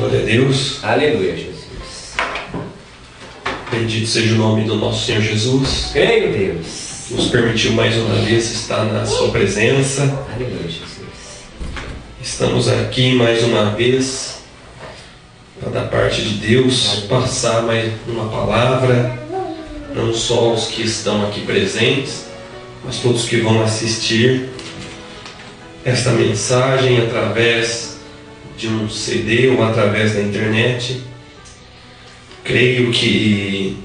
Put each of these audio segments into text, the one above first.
Glória a Deus. Aleluia, Jesus. Bendito seja o nome do nosso Senhor Jesus. Creio, Deus. Nos permitiu mais uma vez estar na sua presença. Aleluia, Jesus. Estamos aqui mais uma vez para, da parte de Deus, passar mais uma palavra, não só os que estão aqui presentes, mas todos que vão assistir esta mensagem através de um CD ou através da internet. Creio que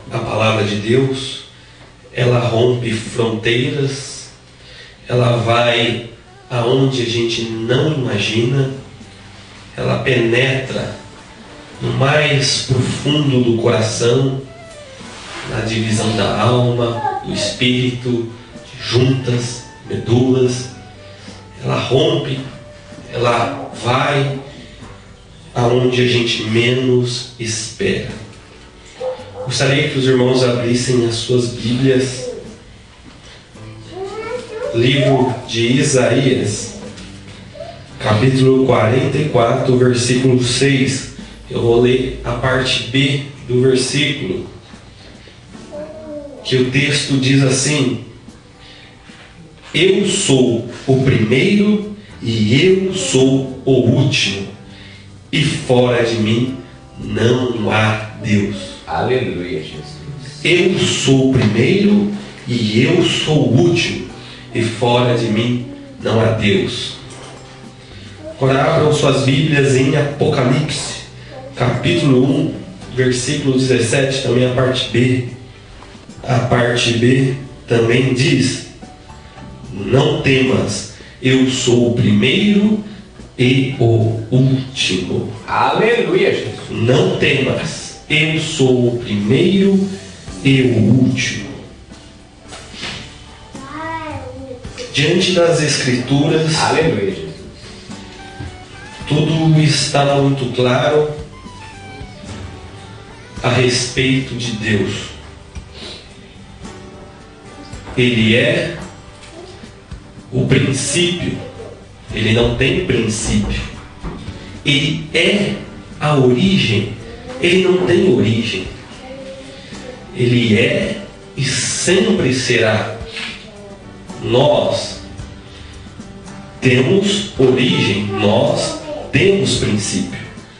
a palavra de Deus, ela rompe fronteiras, ela vai aonde a gente não imagina, ela penetra no mais profundo do coração, na divisão da alma, do espírito, de juntas, medulas. Ela rompe, ela vai aonde a gente menos espera. Gostaria que os irmãos abrissem as suas Bíblias, livro de Isaías, capítulo 44, versículo 6. Eu vou ler a parte B do versículo, que o texto diz assim: Eu sou o primeiro e eu sou o último, e fora de mim não há Deus. Aleluia, Jesus. Eu sou o primeiro e eu sou o último, e fora de mim não há Deus. Agora abram suas Bíblias em Apocalipse, capítulo 1, versículo 17, também a parte B. A parte B também diz: Não temas, eu sou o primeiro e o último. Aleluia, Jesus. Não temas, eu sou o primeiro e o último. Diante das Escrituras, Aleluia, Jesus. tudo está muito claro a respeito de Deus. Ele é o princípio. Ele não tem princípio. Ele é a origem. Ele não tem origem. Ele é e sempre será. Nós temos origem, nós temos princípio,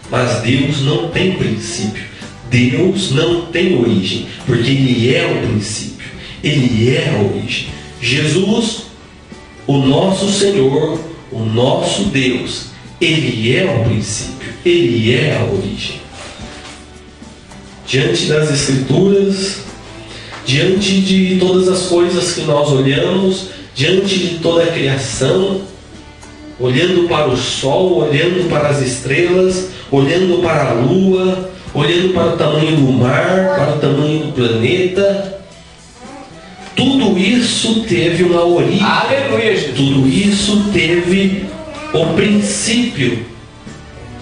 mas Deus não tem princípio. Deus não tem origem, porque Ele é o princípio, Ele é a origem. Jesus, o nosso Senhor, o nosso Deus, Ele é o princípio, Ele é a origem. Diante das Escrituras, diante de todas as coisas que nós olhamos, diante de toda a criação, olhando para o sol, olhando para as estrelas, olhando para a lua, olhando para o tamanho do mar, para o tamanho do planeta, tudo isso teve uma origem. Aleluia, Jesus. Tudo isso teve o princípio.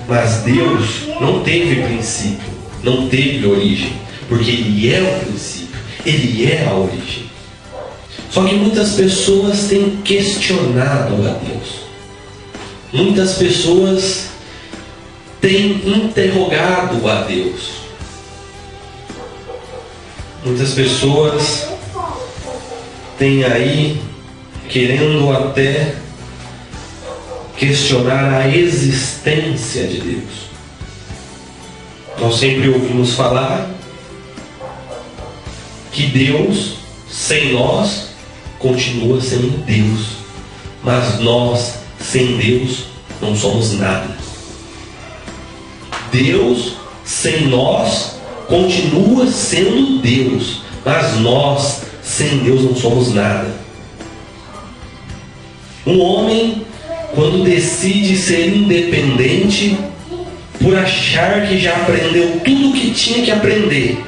Mas Deus não teve princípio, não teve origem, porque Ele é o princípio, Ele é a origem. Só que muitas pessoas têm questionado a Deus. Muitas pessoas têm interrogado a Deus. Muitas pessoas têm aí querendo até questionar a existência de Deus. Nós sempre ouvimos falar que Deus, sem nós, continua sendo Deus, mas nós, sem Deus, não somos nada. Deus, sem nós, continua sendo Deus, mas nós, sem Deus, não somos nada. Um homem, quando decide ser independente, por achar que já aprendeu tudo o que tinha que aprender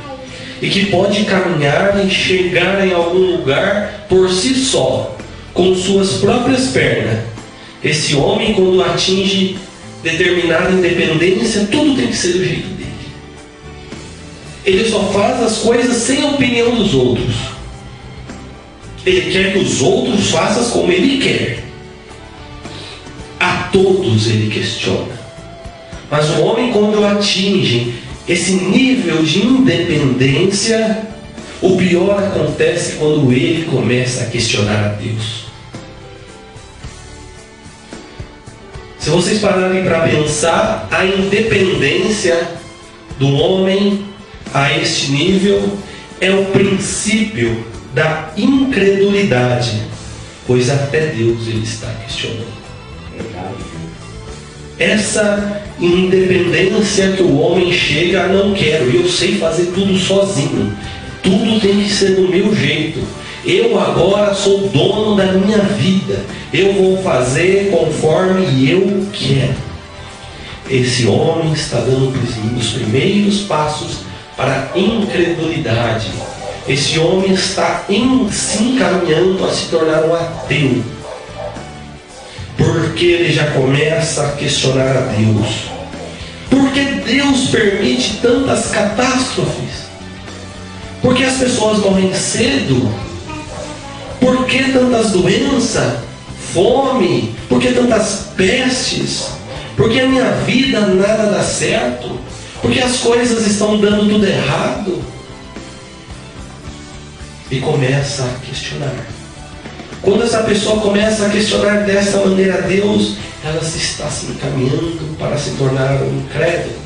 e que pode caminhar e chegar em algum lugar por si só, com suas próprias pernas, esse homem, quando atinge determinada independência, tudo tem que ser do jeito dele. Ele só faz as coisas sem a opinião dos outros. Ele quer que os outros façam como ele quer. A todos ele questiona. Mas o homem, quando atinge esse nível de independência, o pior acontece quando ele começa a questionar a Deus. Se vocês pararem para pensar, a independência do homem a este nível é o princípio da incredulidade, pois até Deus ele está questionando. Essa independência que o homem chega, não quero, eu sei fazer tudo sozinho, tudo tem que ser do meu jeito, eu agora sou dono da minha vida, eu vou fazer conforme eu quero. Esse homem está dando os primeiros passos para a incredulidade. Esse homem está se encaminhando a se tornar um ateu, porque ele já começa a questionar a Deus. Por que Deus permite tantas catástrofes? Por que as pessoas morrem cedo? Por que tantas doenças? Fome? Por que tantas pestes? Por que a minha vida nada dá certo? Por que as coisas estão dando tudo errado? E começa a questionar. Quando essa pessoa começa a questionar dessa maneira a Deus, ela se está se encaminhando para se tornar um incrédulo.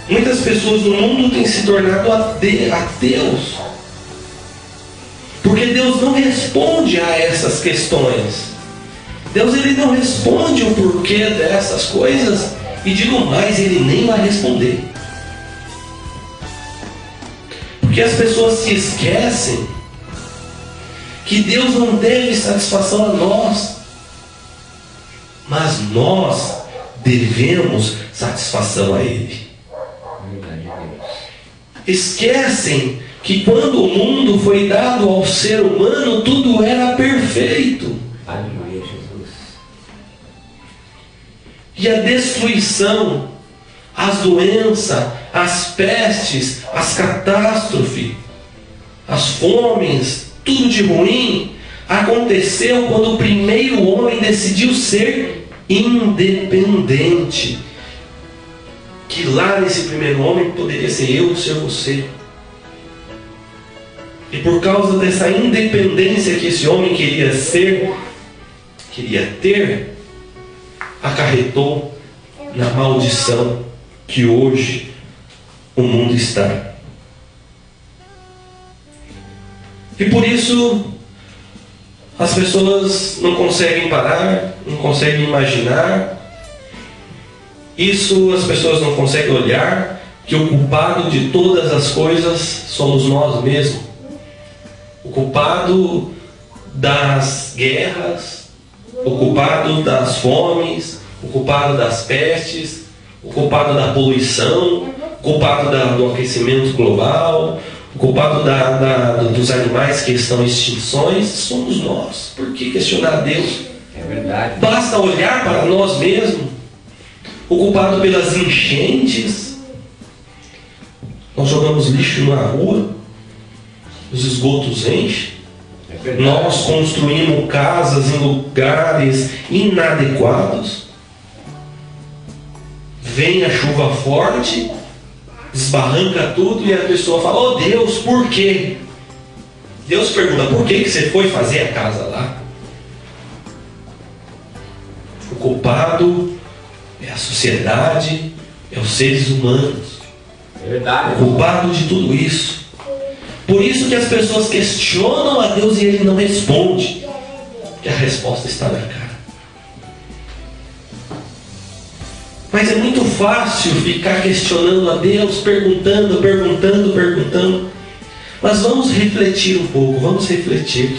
Muitas pessoas no mundo têm se tornado ateus, porque Deus não responde a essas questões. Deus ele não responde o porquê dessas coisas, e digo mais, ele nem vai responder. Porque as pessoas se esquecem que Deus não deve satisfação a nós, mas nós devemos satisfação a Ele. Esquecem que quando o mundo foi dado ao ser humano, tudo era perfeito. Aleluia, Jesus. E a destruição, as doenças, as pestes, as catástrofes, as fomes, tudo de ruim, aconteceu quando o primeiro homem decidiu ser independente. Que lá nesse primeiro homem poderia ser eu, ser você. E por causa dessa independência que esse homem queria ter, acarretou na maldição que hoje o mundo está. E por isso as pessoas não conseguem parar, não conseguem imaginar. Isso as pessoas não conseguem olhar, que o culpado de todas as coisas somos nós mesmos. O culpado das guerras, o culpado das fomes, o culpado das pestes, o culpado da poluição, o culpado do aquecimento global, o culpado dos animais que estão em extinções, somos nós. Por que questionar a Deus? É verdade. Basta olhar para nós mesmos. O culpado pelas enchentes, nós jogamos lixo na rua, os esgotos enchem, nós construímos casas em lugares inadequados, vem a chuva forte, desbarranca tudo e a pessoa fala: oh Deus, por quê? Deus pergunta: por que você foi fazer a casa lá? O culpado é a sociedade, é os seres humanos. É verdade. O culpado de tudo isso. Por isso que as pessoas questionam a Deus e Ele não responde, porque a resposta está na cara. Mas é muito fácil ficar questionando a Deus, perguntando. Mas vamos refletir um pouco, vamos refletir.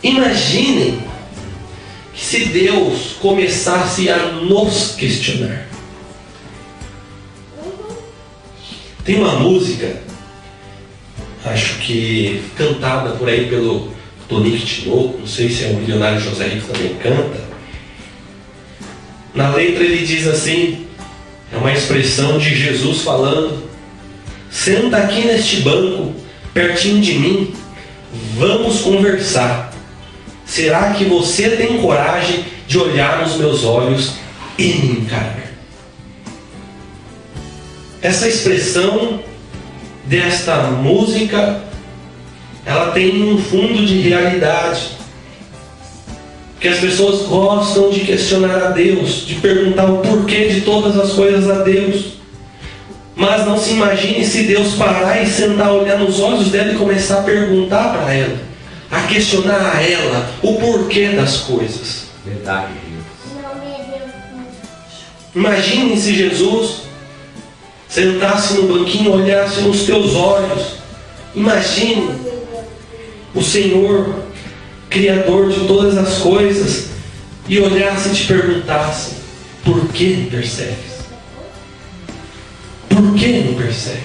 Imaginem que se Deus começasse a nos questionar. Tem uma música, acho que cantada por aí pelo Tonico Tinoco, não sei se é o Milionário José Rico também canta. Na letra ele diz assim, é uma expressão de Jesus falando: senta aqui neste banco, pertinho de mim, vamos conversar. será que você tem coragem de olhar nos meus olhos e me encarar? Essa expressão desta música, ela tem um fundo de realidade. Porque as pessoas gostam de questionar a Deus, de perguntar o porquê de todas as coisas a Deus. Mas não se imagine se Deus parar e sentar, olhar nos olhos dela e começar a perguntar para ela, a questionar a ela o porquê das coisas. Verdade, Deus. Imagine se Jesus sentasse no banquinho, olhasse nos teus olhos. Imagine o Senhor, Criador de todas as coisas, e olhasse e te perguntasse: por que me persegues? Por que me persegues?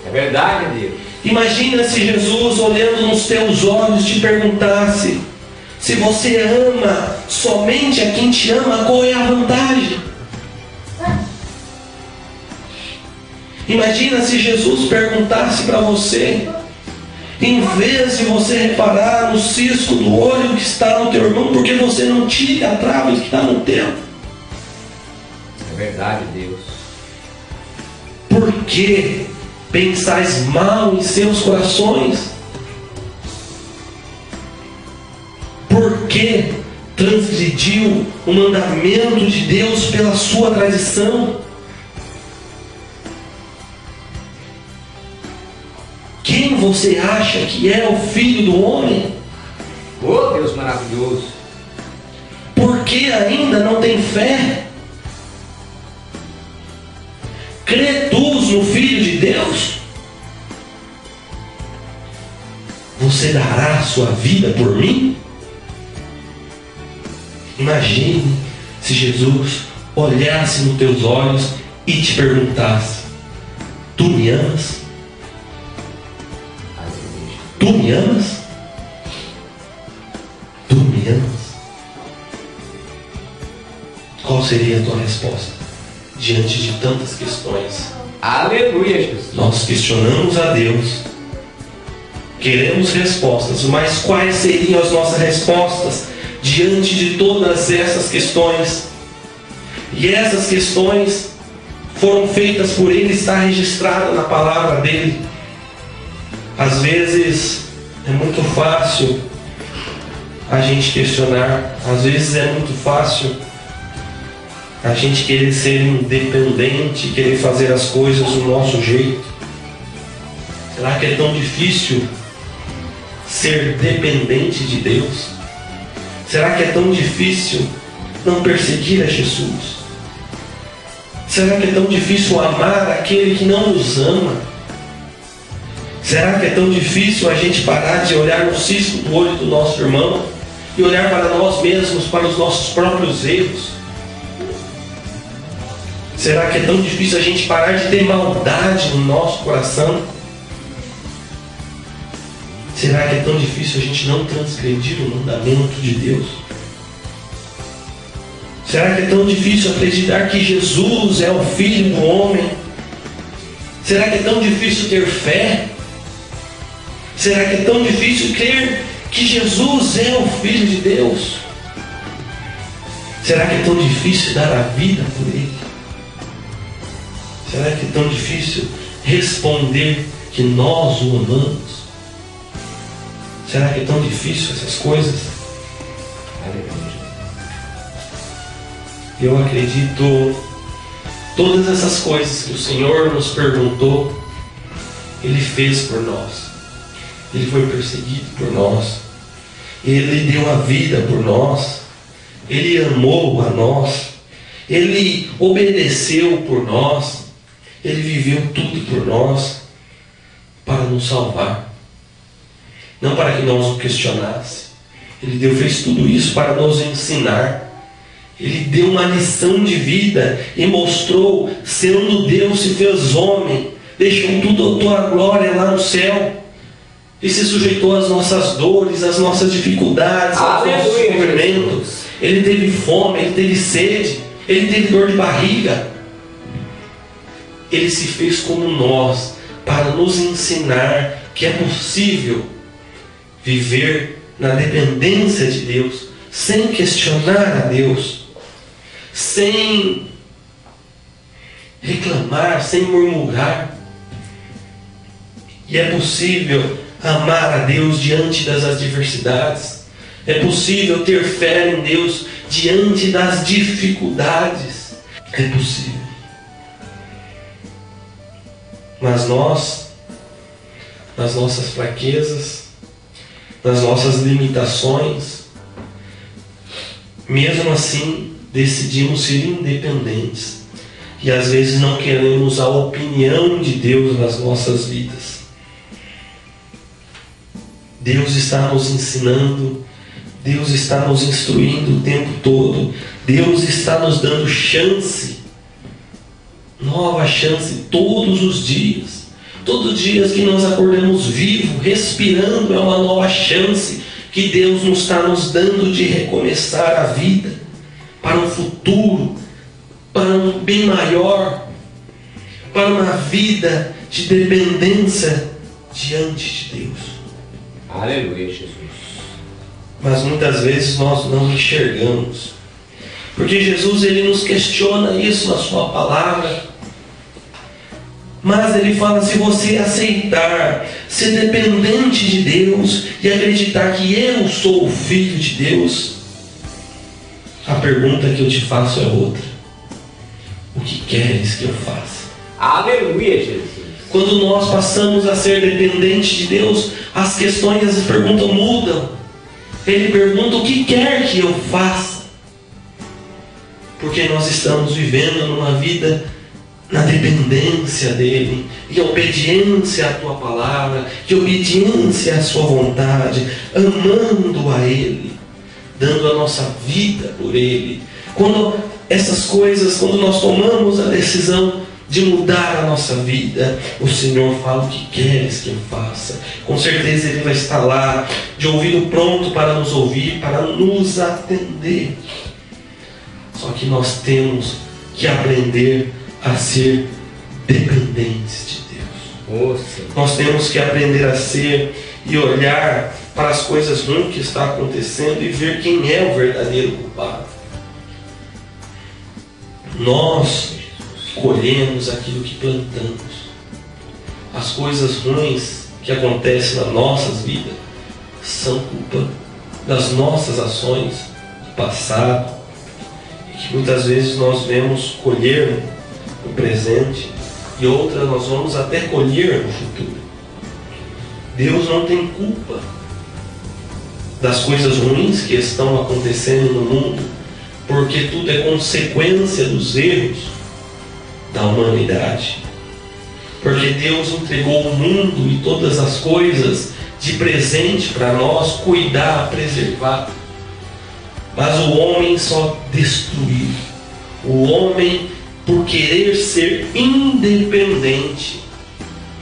É verdade, Deus. Imagina se Jesus, olhando nos teus olhos, te perguntasse: se você ama somente a quem te ama, qual é a vantagem? Imagina se Jesus perguntasse para você, em vez de você reparar no cisco do olho que está no teu irmão, porque você não tira a trava que está no teu? É verdade, Deus. Por que pensais mal em seus corações? Por que transgrediu o mandamento de Deus pela sua tradição? Quem você acha que é o Filho do Homem? Oh, Deus maravilhoso. Por que ainda não tem fé? Cretus no Filho de Deus? Você dará a sua vida por mim? Imagine se Jesus olhasse nos teus olhos e te perguntasse: tu me amas? Tu me amas? Tu me amas? Qual seria a tua resposta diante de tantas questões? Aleluia, Jesus. Nós questionamos a Deus, queremos respostas, mas quais seriam as nossas respostas diante de todas essas questões? E essas questões foram feitas por Ele, está registrado na palavra dEle. Às vezes é muito fácil a gente questionar, às vezes é muito fácil a gente querer ser independente, querer fazer as coisas do nosso jeito. Será que é tão difícil ser dependente de Deus? Será que é tão difícil não perseguir a Jesus? Será que é tão difícil amar aquele que não nos ama? Será que é tão difícil a gente parar de olhar no cisco do olho do nosso irmão e olhar para nós mesmos, para os nossos próprios erros? Será que é tão difícil a gente parar de ter maldade no nosso coração? Será que é tão difícil a gente não transgredir o mandamento de Deus? Será que é tão difícil acreditar que Jesus é o Filho do Homem? Será que é tão difícil ter fé? Será que é tão difícil crer que Jesus é o Filho de Deus? Será que é tão difícil dar a vida por Ele? Será que é tão difícil responder que nós o amamos? Será que é tão difícil essas coisas? Eu acredito, todas essas coisas que o Senhor nos perguntou, Ele fez por nós. Ele foi perseguido por nós. Ele deu a vida por nós. Ele amou a nós. Ele obedeceu por nós. Ele viveu tudo por nós para nos salvar. Não para que nós o questionasse. Ele fez tudo isso para nos ensinar. Ele deu uma lição de vida e mostrou, sendo Deus, se fez homem, deixou tudo a tua glória lá no céu. E se sujeitou às nossas dores, às nossas dificuldades, aos nossos sofrimentos. Ele teve fome, ele teve sede, ele teve dor de barriga. Ele se fez como nós, para nos ensinar que é possível viver na dependência de Deus, sem questionar a Deus, sem reclamar, sem murmurar. E é possível amar a Deus diante das adversidades. É possível ter fé em Deus diante das dificuldades. É possível. Mas nós, nas nossas fraquezas, nas nossas limitações, mesmo assim, decidimos ser independentes. E às vezes não queremos a opinião de Deus nas nossas vidas. Deus está nos ensinando, Deus está nos instruindo o tempo todo, Deus está nos dando chance, nova chance todos os dias. Todos os dias que nós acordamos vivos, respirando, é uma nova chance que Deus nos está nos dando de recomeçar a vida para um futuro, para um bem maior, para uma vida de dependência diante de Deus. Aleluia, Jesus. Mas muitas vezes nós não enxergamos, porque Jesus ele nos questiona isso na sua palavra. Mas ele fala: se você aceitar ser dependente de Deus e acreditar que eu sou o Filho de Deus, a pergunta que eu te faço é outra: o que queres que eu faça? Aleluia, Jesus. Quando nós passamos a ser dependente de Deus, as questões, as perguntas mudam. Ele pergunta: o que quer que eu faça? Porque nós estamos vivendo numa vida na dependência dele, em obediência à tua palavra, de obediência à sua vontade, amando a ele, dando a nossa vida por ele. Quando essas coisas, quando nós tomamos a decisão de mudar a nossa vida, o Senhor fala: o que queres que eu faça? Com certeza ele vai estar lá, de ouvido pronto para nos ouvir, para nos atender. Só que nós temos que aprender a ser dependentes de Deus. Nós temos que aprender a ser e olhar para as coisas ruins que estão acontecendo e ver quem é o verdadeiro culpado. Nós colhemos aquilo que plantamos. As coisas ruins que acontecem nas nossas vidas são culpa das nossas ações do passado, e que muitas vezes nós vemos colher no presente, e outras nós vamos até colher no futuro. Deus não tem culpa das coisas ruins que estão acontecendo no mundo, porque tudo é consequência dos erros da humanidade. Porque Deus entregou o mundo e todas as coisas de presente para nós cuidar, preservar. Mas o homem só destruiu. O homem, por querer ser independente,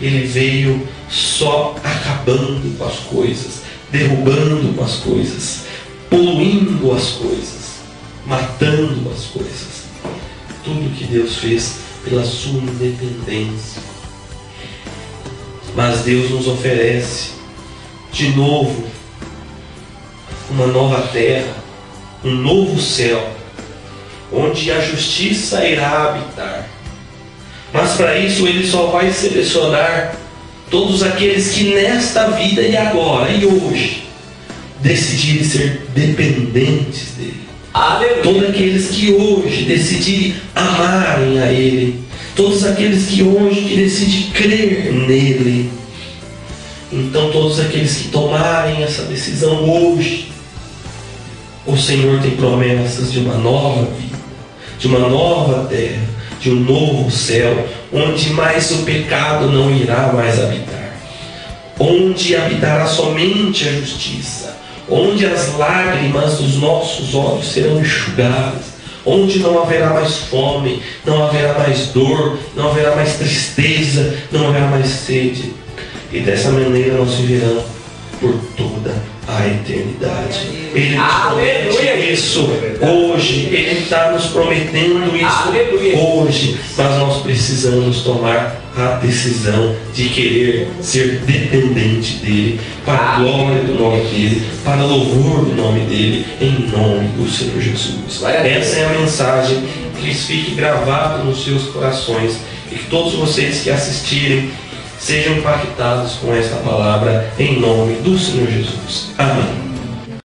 ele veio só acabando com as coisas, derrubando com as coisas, poluindo as coisas, matando as coisas. Tudo que Deus fez pela sua independência. Mas Deus nos oferece de novo uma nova terra, um novo céu, onde a justiça irá habitar. Mas para isso ele só vai selecionar todos aqueles que nesta vida e agora e hoje decidirem ser dependentes dele. Aleluia. Todos aqueles que hoje decidirem amarem a ele, todos aqueles que hoje decidem crer nele. Então todos aqueles que tomarem essa decisão hoje, o Senhor tem promessas de uma nova vida, de uma nova terra, de um novo céu, onde mais o pecado não irá mais habitar, onde habitará somente a justiça, onde as lágrimas dos nossos olhos serão enxugadas, onde não haverá mais fome, não haverá mais dor, não haverá mais tristeza, não haverá mais sede. E dessa maneira nós viveremos por toda a eternidade. Ele nos promete isso hoje, Ele está nos prometendo isso hoje, mas nós precisamos tomar a decisão de querer ser dependente dEle, para a glória do nome dEle, para o louvor do nome dEle, em nome do Senhor Jesus. Essa é a mensagem, que isso fique gravado nos seus corações, e que todos vocês que assistirem sejam impactados com esta palavra, em nome do Senhor Jesus. Amém.